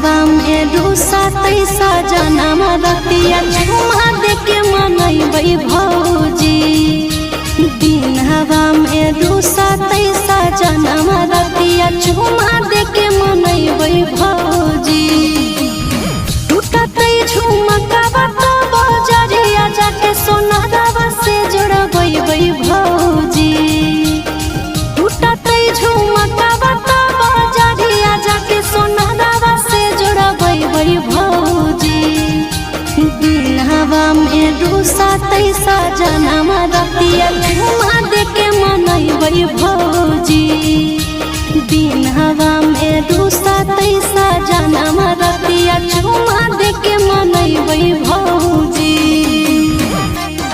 हवा में रूसा तैसा जनम रतिया झुमा देके मनैबै भौजी। दिन हवा में रूसा तैसा जनम रतिया झुमा देके मनैबै भौजी। टूटतै झुमका बात बजरिया जाके सोनारवा से जोड़बै भौजी। टूटतै झुमका बात बजरिया जाके सोनारवा से जोड़बै भौजी। दिन हवा में रूसा तैसा जनम रतिया झुमा देके मनैबै भौजी। दिन हवा में रूसा तैसा जनम रतिया झुमा देके मनैबै भौजी।